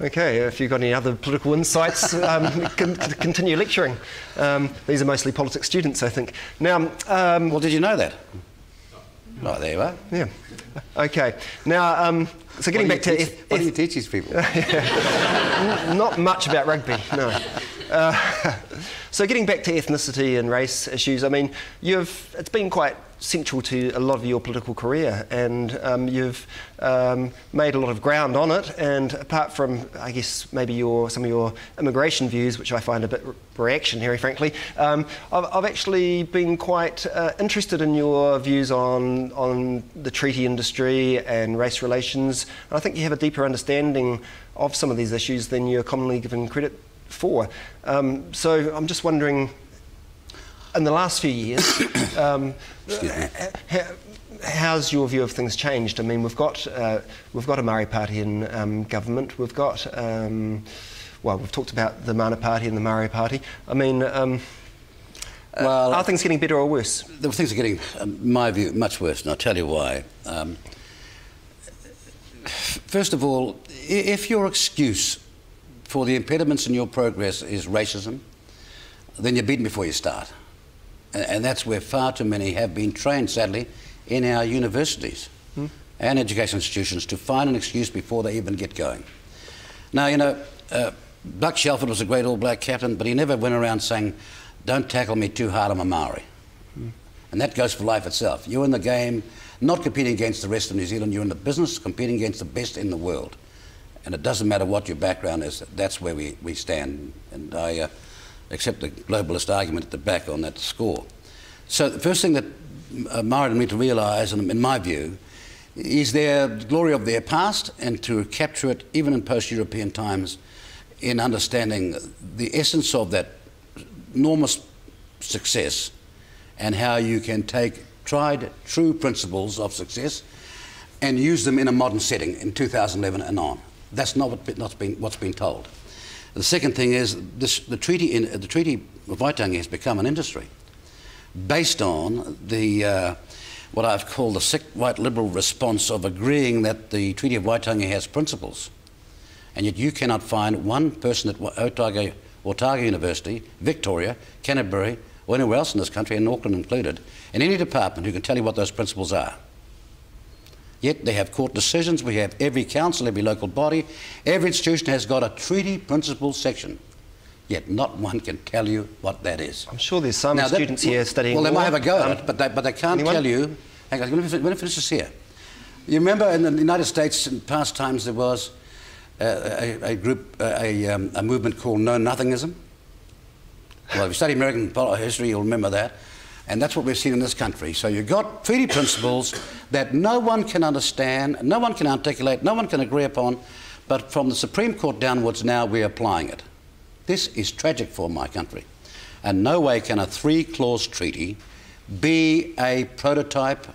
Okay, if you've got any other political insights, continue lecturing. These are mostly politics students, I think. Now, well, did you know that? Oh, there you are. Yeah. Okay. Now, so getting back to... What do you teach these people? Not much about rugby, no. So getting back to ethnicity and race issues, I mean, it's been quite central to a lot of your political career, and you've made a lot of ground on it, and apart from, I guess, maybe some of your immigration views, which I find a bit reactionary, frankly, I've actually been quite interested in your views on the treaty industry and race relations, and I think you have a deeper understanding of some of these issues than you're commonly given credit for. So I'm just wondering, in the last few years, how's your view of things changed? I mean, we've got a Māori party in government. We've got, well, we've talked about the Mana party and the Māori party. I mean, well, are things getting better or worse? Things are getting, in my view, much worse, and I'll tell you why. First of all, if your excuse for the impediments in your progress is racism, then you're beaten before you start. And that's where far too many have been trained, sadly, in our universities and education institutions to find an excuse before they even get going. Now, you know, Buck Shelford was a great All Black captain, but he never went around saying, "Don't tackle me too hard, I'm a Maori." And that goes for life itself. You're in the game, not competing against the rest of New Zealand, you're in the business competing against the best in the world. And it doesn't matter what your background is, that's where we stand. And I accept the globalist argument at the back on that score. So the first thing that Māori need to realise, and in my view, is the glory of their past, and to capture it even in post-European times in understanding the essence of that enormous success and how you can take tried, true principles of success and use them in a modern setting in 2011 and on. That's not what's been told. The second thing is the treaty of Waitangi has become an industry based on the what I've called the sick white liberal response of agreeing that the Treaty of Waitangi has principles, and yet you cannot find one person at Otago University, Victoria, Canterbury, or anywhere else in this country, and Auckland included, in any department who can tell you what those principles are. Yet they have court decisions, we have every council, every local body, every institution has got a treaty principles section. Yet not one can tell you what that is. I'm sure there's some students here studying well, law. They might have a go at it, but they can't tell you. Hang on, let me finish this here. You remember in the United States in past times there was a movement called Know-Nothingism? Well, if you study American history, you'll remember that. And that's what we've seen in this country. So you've got treaty principles that no one can understand, no one can articulate, no one can agree upon, but from the Supreme Court downwards now we're applying it. This is tragic for my country. And no way can a three-clause treaty be a prototype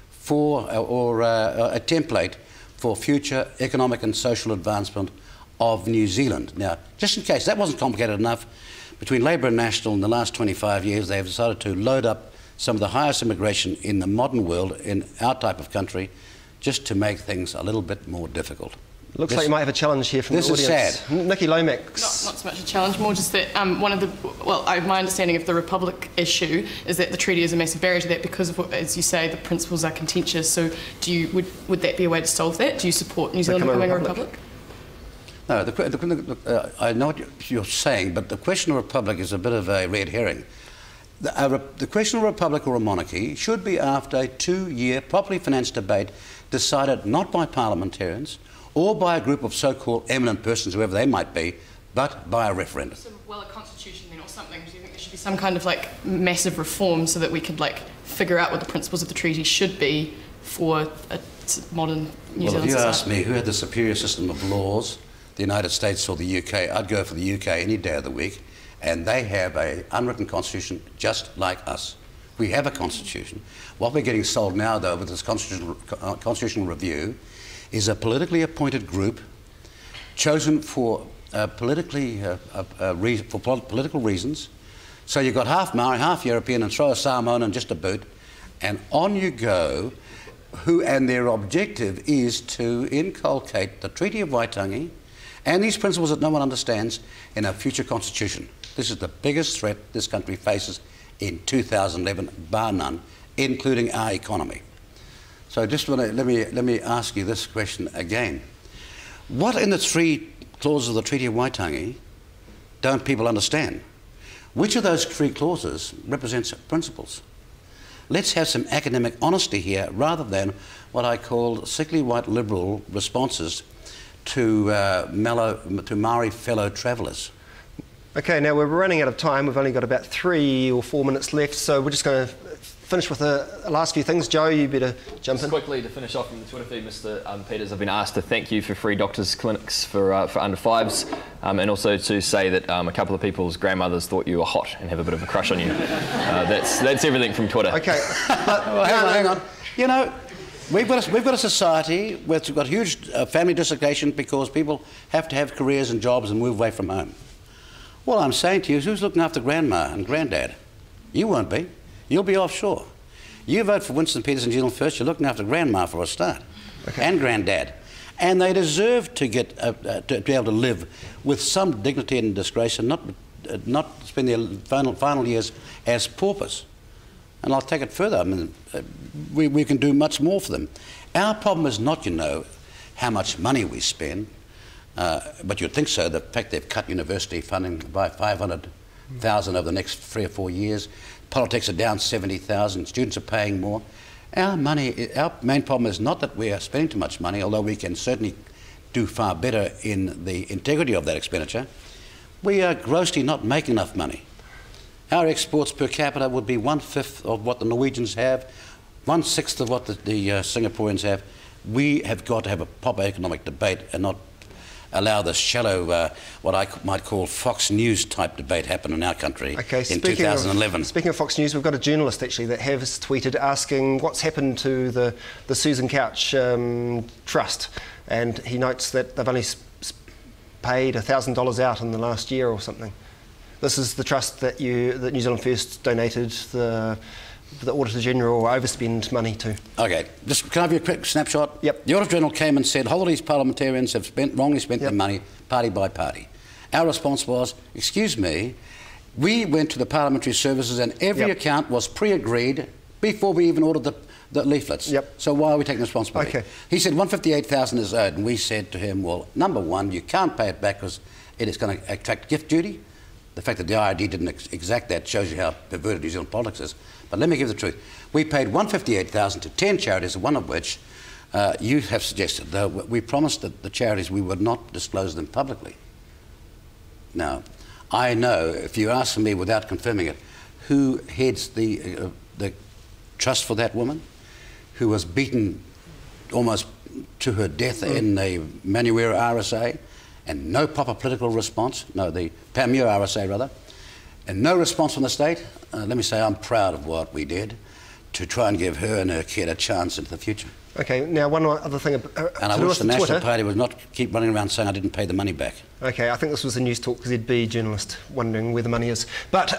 for, or a template for future economic and social advancement of New Zealand. Now, just in case that wasn't complicated enough, between Labour and National in the last 25 years, they have decided to load up some of the highest immigration in the modern world, in our type of country, just to make things a little bit more difficult. Looks like you might have a challenge here from the audience. This is sad. Nikki Lomax. Not so much a challenge, more just that my understanding of the Republic issue is that the treaty is a massive barrier to that because of, as you say, the principles are contentious. So would that be a way to solve that? Do you support New Zealand becoming a republic? No, I know what you're saying, but the question of republic is a bit of a red herring. The question of republic or a monarchy should be after a 2-year, properly financed debate decided not by parliamentarians or by a group of so-called eminent persons, whoever they might be, but by a referendum. So, well, a constitution then or something. Do you think there should be some kind of massive reform so that we could figure out what the principles of the treaty should be for a modern New Zealand society? Well, if you ask me who had the superior system of laws, the United States or the UK, I'd go for the UK any day of the week, and they have an unwritten constitution just like us. We have a constitution. What we're getting sold now, though, with this constitutional review, is a politically appointed group chosen for political reasons. So you've got half Maori, half European, and throw a Samoan in just a boot, and on you go. And their objective is to inculcate the Treaty of Waitangi and these principles that no one understands in our future constitution. This is the biggest threat this country faces in 2011, bar none, including our economy. So just let me ask you this question again. What in the 3 clauses of the Treaty of Waitangi don't people understand? Which of those 3 clauses represents principles? Let's have some academic honesty here rather than what I call sickly white liberal responses to Maori fellow travellers. Okay, now we're running out of time. We've only got about 3 or 4 minutes left, so we're just going to finish with the last few things. Joe, you better jump in. Quickly, to finish off from the Twitter feed, Mr. Peters, I've been asked to thank you for free doctors' clinics for under 5s, and also to say that a couple of people's grandmothers thought you were hot and have a bit of a crush on you. That's everything from Twitter. Okay. Well, hang on. You know, we've got a society where it's got huge family dislocation because people have to have careers and jobs and move away from home. What I'm saying to you is, who's looking after grandma and granddad? You won't be. You'll be offshore. You vote for Winston Peters and New Zealand First, you're looking after grandma for a start, and granddad. And they deserve to get to be able to live with some dignity and disgrace and not spend their final years as paupers. And I'll take it further. I mean, we can do much more for them. Our problem is not, you know, how much money we spend, but you'd think so. The fact they've cut university funding by 500,000 over the next 3 or 4 years. Politics are down 70,000. Students are paying more. Our main problem is not that we are spending too much money, although we can certainly do far better in the integrity of that expenditure. We are grossly not making enough money. Our exports per capita would be 1/5 of what the Norwegians have, 1/6 of what the Singaporeans have. We have got to have a proper economic debate and not allow this shallow, what I might call Fox News type debate happen in our country in 2011. Speaking of Fox News, we've got a journalist actually that has tweeted asking what's happened to the Susan Couch Trust, and he notes that they've only paid $1,000 out in the last year or something. This is the trust that New Zealand First donated the Auditor General overspend money to. Okay, just can I have you a quick snapshot? Yep. The Auditor General came and said, all these parliamentarians have wrongly spent their money, party by party. Our response was, excuse me, we went to the parliamentary services and every account was pre-agreed before we even ordered the leaflets. Yep. So why are we taking responsibility? Okay. He said 158,000 is owed, and we said to him, well, number one, you can't pay it back because it is going to attract gift duty. The fact that the IRD didn't exact that shows you how perverted New Zealand politics is. But let me give the truth. We paid 158,000 to 10 charities, one of which you have suggested. Though we promised that the charities we would not disclose them publicly. Now, I know, if you ask me without confirming it, who heads the trust for that woman, who was beaten almost to her death in the Manuera RSA, and no proper political response, no, the Pamua RSA rather, and no response from the state. Let me say I'm proud of what we did to try and give her and her kid a chance into the future. Okay, now one other thing. And I wish the National Party would not keep running around saying I didn't pay the money back. Okay, I think this was a News Talk ZB journalist wondering where the money is. But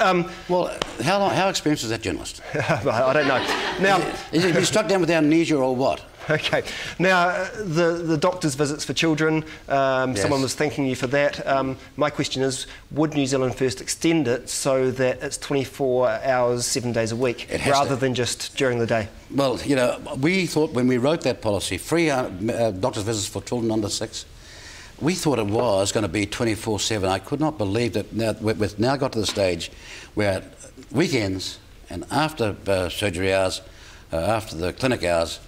well, how experienced is that journalist? I don't know. Now, is he struck down with amnesia or what? Okay. Now, the doctor's visits for children, yes. Someone was thanking you for that. My question is, would New Zealand First extend it so that it's 24 hours, 7 days a week, rather than just during the day? Well, you know, we thought when we wrote that policy, free doctor's visits for children under 6, we thought it was going to be 24/7. I could not believe that we've now got to the stage where weekends and after surgery hours, after the clinic hours,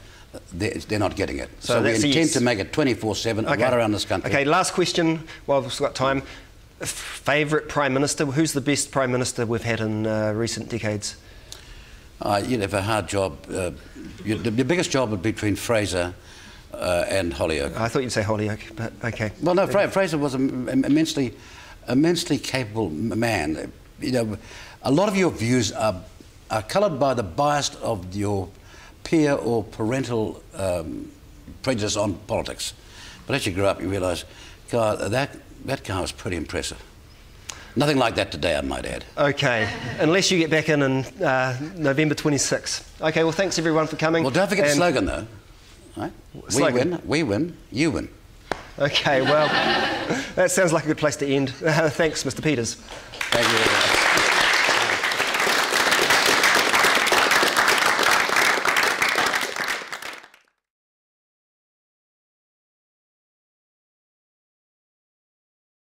they're not getting it. So we intend to make it 24/7 right around this country. Okay, last question while we've got time. Favourite Prime Minister? Who's the best Prime Minister we've had in recent decades? You'd have a hard job. The biggest job would be between Fraser and Holyoake. I thought you'd say Holyoake, but okay. Well, no, Fraser was an immensely capable man. You know, a lot of your views are coloured by the bias of your peer or parental prejudice on politics. But as you grow up, you realise, God, that guy was pretty impressive. Nothing like that today, I might add. Okay, unless you get back in November 26. Okay, well, thanks everyone for coming. Well, don't forget the slogan, though. Right? We win, you win. Okay, well, that sounds like a good place to end. Thanks, Mr. Peters. Thank you.